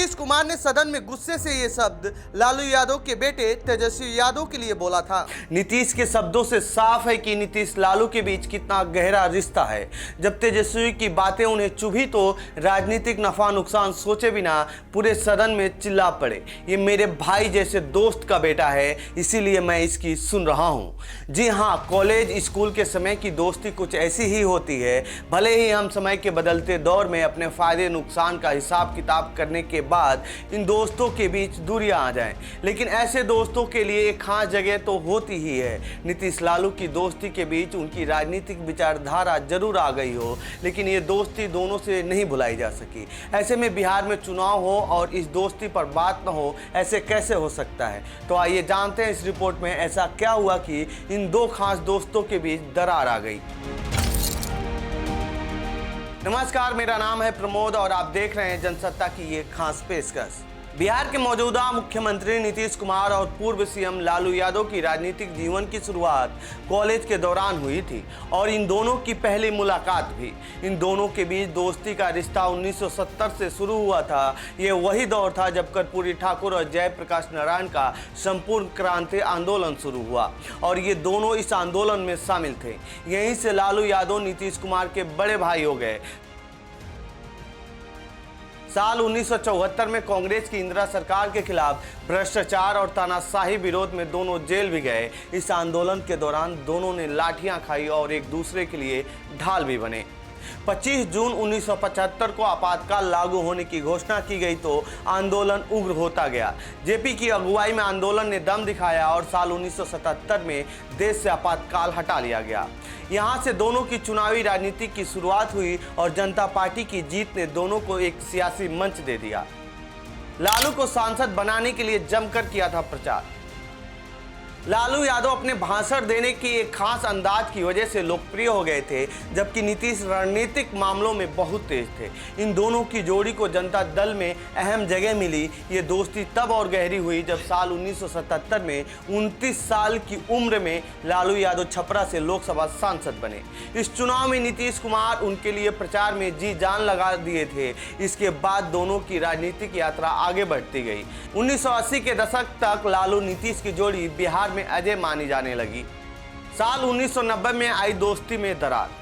नीतीश कुमार ने सदन में गुस्से से ये शब्द लालू यादव के बेटे तेजस्वी यादव के लिए बोला था। नीतीश के शब्दों से साफ है कि नीतीश लालू के बीच कितना गहरा रिश्ता है। जब तेजस्वी की बातें उन्हें चुभी तो राजनीतिक नफा नुकसान सोचे बिना पूरे सदन में चिल्ला पड़े, ये मेरे भाई जैसे दोस्त का बेटा है, इसीलिए मैं इसकी सुन रहा हूँ। जी हाँ, कॉलेज स्कूल के समय की दोस्ती कुछ ऐसी ही होती है। भले ही हम समय के बदलते दौर में अपने फायदे नुकसान का हिसाब किताब करने के बाद इन दोस्तों के बीच दूरियां आ जाएं, लेकिन ऐसे दोस्तों के लिए एक खास जगह तो होती ही है। नीतीश लालू की दोस्ती के बीच उनकी राजनीतिक विचारधारा जरूर आ गई हो, लेकिन ये दोस्ती दोनों से नहीं भुलाई जा सकी। ऐसे में बिहार में चुनाव हो और इस दोस्ती पर बात न हो, ऐसे कैसे हो सकता है? तो आइए जानते हैं इस रिपोर्ट में ऐसा क्या हुआ कि इन दो खास दोस्तों के बीच दरार आ गई। नमस्कार, मेरा नाम है प्रमोद और आप देख रहे हैं जनसत्ता की ये खास पेशकश। बिहार के मौजूदा मुख्यमंत्री नीतीश कुमार और पूर्व सीएम लालू यादव की राजनीतिक जीवन की शुरुआत कॉलेज के दौरान हुई थी और इन दोनों की पहली मुलाकात भी। इन दोनों के बीच दोस्ती का रिश्ता 1970 से शुरू हुआ था। ये वही दौर था जब कर्पूरी ठाकुर और जयप्रकाश नारायण का संपूर्ण क्रांति आंदोलन शुरू हुआ और ये दोनों इस आंदोलन में शामिल थे। यहीं से लालू यादव नीतीश कुमार के बड़े भाई हो गए। साल 1974 में कांग्रेस की इंदिरा सरकार के खिलाफ भ्रष्टाचार और तानाशाही विरोध में दोनों जेल भी गए। इस आंदोलन के दौरान दोनों ने लाठियां खाई और एक दूसरे के लिए ढाल भी बने। 25 जून 1975 को आपातकाल लागू होने की घोषणा की गई तो आंदोलन उग्र होता गया। जेपी की अगुवाई में आंदोलन ने दम दिखाया और साल 1977 में देश से आपातकाल हटा लिया गया। यहां से दोनों की चुनावी राजनीति की शुरुआत हुई और जनता पार्टी की जीत ने दोनों को एक सियासी मंच दे दिया। लालू को सांसद बनाने के लिए जमकर किया था प्रचार। लालू यादव अपने भाषण देने की एक खास अंदाज की वजह से लोकप्रिय हो गए थे, जबकि नीतीश रणनीतिक मामलों में बहुत तेज थे। इन दोनों की जोड़ी को जनता दल में अहम जगह मिली। ये दोस्ती तब और गहरी हुई जब साल 1977 में 29 साल की उम्र में लालू यादव छपरा से लोकसभा सांसद बने। इस चुनाव में नीतीश कुमार उनके लिए प्रचार में जी जान लगा दिए थे। इसके बाद दोनों की राजनीतिक यात्रा आगे बढ़ती गई। 1980 के दशक तक लालू नीतीश की जोड़ी बिहार में अजय मानी जाने लगी। साल 1990 में आई दोस्ती में दरार।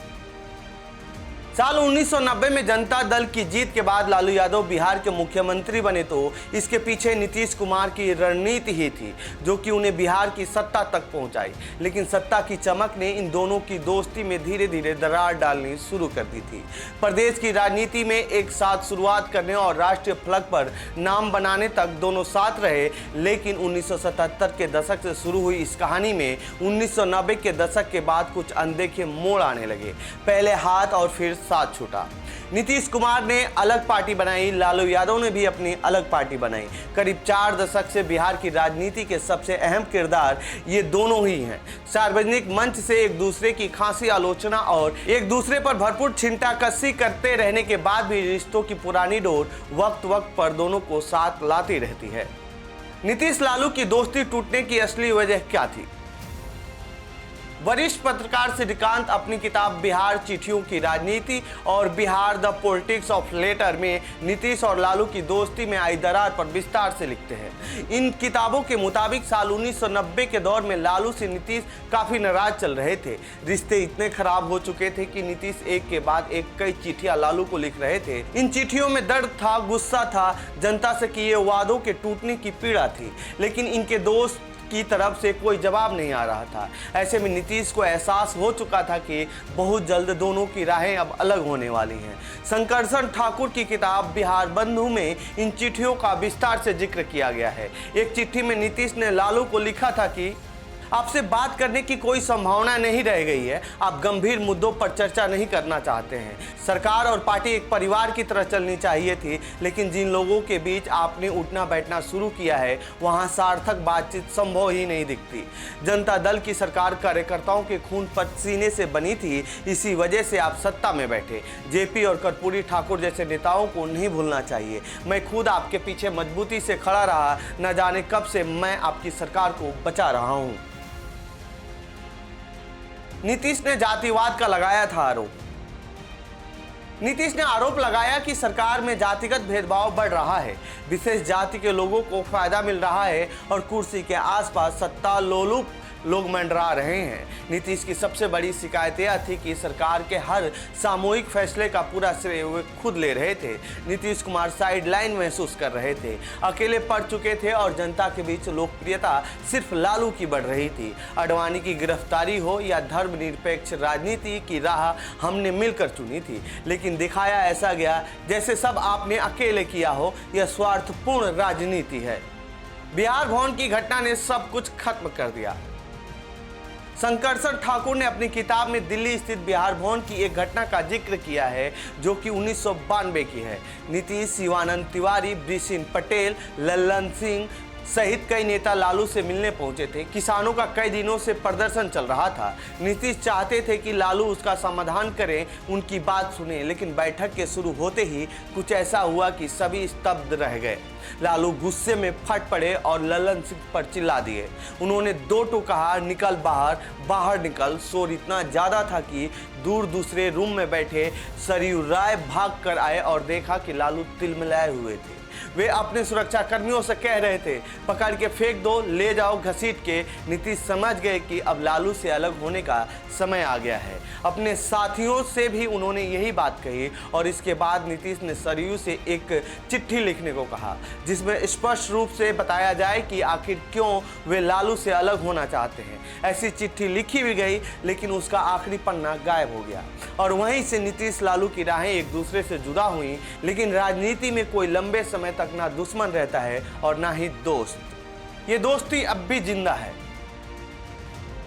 साल 1990 में जनता दल की जीत के बाद लालू यादव बिहार के मुख्यमंत्री बने तो इसके पीछे नीतीश कुमार की रणनीति ही थी, जो कि उन्हें बिहार की सत्ता तक पहुंचाई। लेकिन सत्ता की चमक ने इन दोनों की दोस्ती में धीरे धीरे दरार डालनी शुरू कर दी थी। प्रदेश की राजनीति में एक साथ शुरुआत करने और राष्ट्रीय फलक पर नाम बनाने तक दोनों साथ रहे, लेकिन 1977 के दशक से शुरू हुई इस कहानी में 1990 के दशक के बाद कुछ अनदेखे मोड़ आने लगे। पहले हाथ और फिर साथ छूटा। नीतीश कुमार ने अलग पार्टी बनाई, लालू यादव ने भी अपनी अलग पार्टी बनाई। करीब 4 दशक से बिहार की राजनीति के सबसे अहम किरदार ये दोनों ही हैं। सार्वजनिक मंच से एक दूसरे की खासी आलोचना और एक दूसरे पर भरपूर छिंटाकसी करते रहने के बाद भी रिश्तों की पुरानी डोर वक्त वक्त पर दोनों को साथ लाती रहती है। नीतीश लालू की दोस्ती टूटने की असली वजह क्या थी? वरिष्ठ पत्रकार श्रीकांत अपनी किताब बिहार चिट्ठियों की राजनीति और Bihar the politics of letter में नीतीश और लालू की दोस्ती में आई दरार पर विस्तार से लिखते हैं। इन किताबों के मुताबिक साल 1990 के दौर में लालू से नीतीश काफी नाराज चल रहे थे। रिश्ते इतने खराब हो चुके थे कि नीतीश एक के बाद एक कई चिट्ठियां लालू को लिख रहे थे। इन चिट्ठियों में दर्द था, गुस्सा था, जनता से किए वादों के टूटने की पीड़ा थी, लेकिन इनके दोस्त की तरफ से कोई जवाब नहीं आ रहा था। ऐसे में नीतीश को एहसास हो चुका था कि बहुत जल्द दोनों की राहें अब अलग होने वाली हैं। शंकरशन ठाकुर की किताब बिहार बंधु में इन चिट्ठियों का विस्तार से जिक्र किया गया है। एक चिट्ठी में नीतीश ने लालू को लिखा था कि आपसे बात करने की कोई संभावना नहीं रह गई है। आप गंभीर मुद्दों पर चर्चा नहीं करना चाहते हैं। सरकार और पार्टी एक परिवार की तरह चलनी चाहिए थी, लेकिन जिन लोगों के बीच आपने उठना बैठना शुरू किया है वहां सार्थक बातचीत संभव ही नहीं दिखती। जनता दल की सरकार कार्यकर्ताओं के खून पसीने से बनी थी, इसी वजह से आप सत्ता में बैठे। जेपी और कर्पूरी ठाकुर जैसे नेताओं को नहीं भूलना चाहिए। मैं खुद आपके पीछे मजबूती से खड़ा रहा, न जाने कब से मैं आपकी सरकार को बचा रहा हूं। नीतीश ने जातिवाद का लगाया था आरोप। नीतीश ने आरोप लगाया कि सरकार में जातिगत भेदभाव बढ़ रहा है, विशेष जाति के लोगों को फायदा मिल रहा है और कुर्सी के आसपास सत्ता लोलुप लोग मंडरा रहे हैं। नीतीश की सबसे बड़ी शिकायत यह थी कि सरकार के हर सामूहिक फैसले का पूरा श्रेय वे खुद ले रहे थे। नीतीश कुमार साइडलाइन महसूस कर रहे थे, अकेले पड़ चुके थे और जनता के बीच लोकप्रियता सिर्फ लालू की बढ़ रही थी। आडवाणी की गिरफ्तारी हो या धर्मनिरपेक्ष राजनीति की राह हमने मिलकर चुनी थी, लेकिन दिखाया ऐसा गया जैसे सब आपने अकेले किया हो। यह स्वार्थपूर्ण राजनीति है। बिहार भवन की घटना ने सब कुछ खत्म कर दिया। शंकरसर ठाकुर ने अपनी किताब में दिल्ली स्थित बिहार भवन की एक घटना का जिक्र किया है जो कि 1992 की है। नीतीश, शिवानंद तिवारी, बृषिन पटेल, लल्लन सिंह सहित कई नेता लालू से मिलने पहुंचे थे। किसानों का कई दिनों से प्रदर्शन चल रहा था। नीतीश चाहते थे कि लालू उसका समाधान करें, उनकी बात सुने, लेकिन बैठक के शुरू होते ही कुछ ऐसा हुआ कि सभी स्तब्ध रह गए। लालू गुस्से में फट पड़े और लल्लन सिंह पर चिल्ला दिए। उन्होंने दो टूक कहा, निकल बाहर, बाहर निकल। शोर इतना ज्यादा था कि दूर दूसरे रूम में बैठे सरयू राय भाग कर आए और देखा कि लालू तिलमिलाए हुए थे। वे अपने सुरक्षा कर्मियों से कह रहे थे, पकड़ के फेंक दो, ले जाओ घसीट के। नीतीश समझ गए कि अब लालू से अलग होने का समय आ गया है। अपने साथियों से भी उन्होंने यही बात कही और इसके बाद नीतीश ने सरयू से एक चिट्ठी लिखने को कहा जिसमें स्पष्ट रूप से बताया जाए कि आखिर क्यों वे लालू से अलग होना चाहते हैं। ऐसी चिट्ठी लिखी भी गई, लेकिन उसका आखिरी पन्ना गायब हो गया और वहीं से नीतीश लालू की राहें एक दूसरे से जुदा हुई। लेकिन राजनीति में कोई लंबे समय तक ना दुश्मन रहता है और ना ही दोस्त। ये दोस्ती अब भी जिंदा है।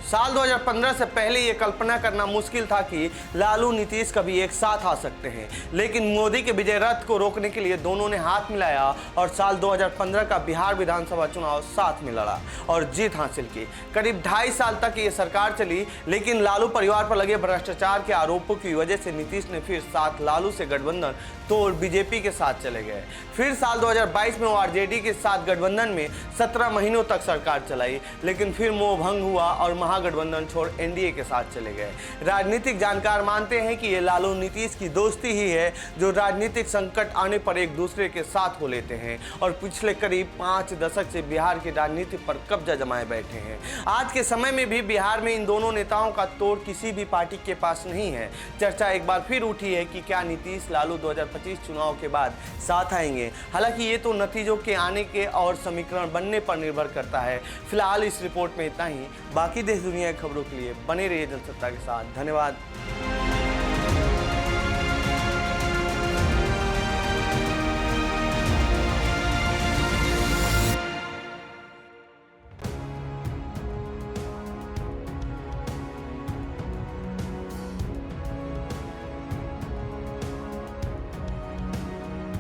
साल 2015 से पहले यह कल्पना करना मुश्किल था कि लालू नीतीश कभी एक साथ आ सकते हैं, लेकिन मोदी के विजय रथ को रोकने के लिए दोनों ने हाथ मिलाया और साल 2015 का बिहार विधानसभा चुनाव साथ में लड़ा और जीत हासिल की। करीब 2.5 साल तक ये सरकार चली, लेकिन लालू परिवार पर लगे भ्रष्टाचार के आरोपों की वजह से नीतीश ने फिर साथ लालू से गठबंधन तोड़ बीजेपी के साथ चले गए। फिर साल 2022 में वो आरजेडी के साथ गठबंधन में 17 महीनों तक सरकार चलाई, लेकिन फिर मोह भंग हुआ और महागठबंधन छोड़ एनडीए के साथ चले गए। राजनीतिक जानकार मानते हैं कि ये लालू नीतीश की दोस्ती ही है जो राजनीतिक संकट आने पर एक दूसरे के साथ हो लेते हैं और पिछले करीब 5 दशक से बिहार की राजनीति पर कब्जा जमाए बैठे हैं। आज के समय में भी बिहार में इन दोनों नेताओं का तोड़ किसी भी पार्टी के पास नहीं है। चर्चा एक बार फिर उठी है कि क्या नीतीश लालू 2025 चुनाव के बाद साथ आएंगे। हालांकि ये तो नतीजों के आने के और समीकरण बनने पर निर्भर करता है। फिलहाल इस रिपोर्ट में इतना ही। बाकी देश दुनिया की खबरों के लिए बने रहिए जनसत्ता के साथ। धन्यवाद।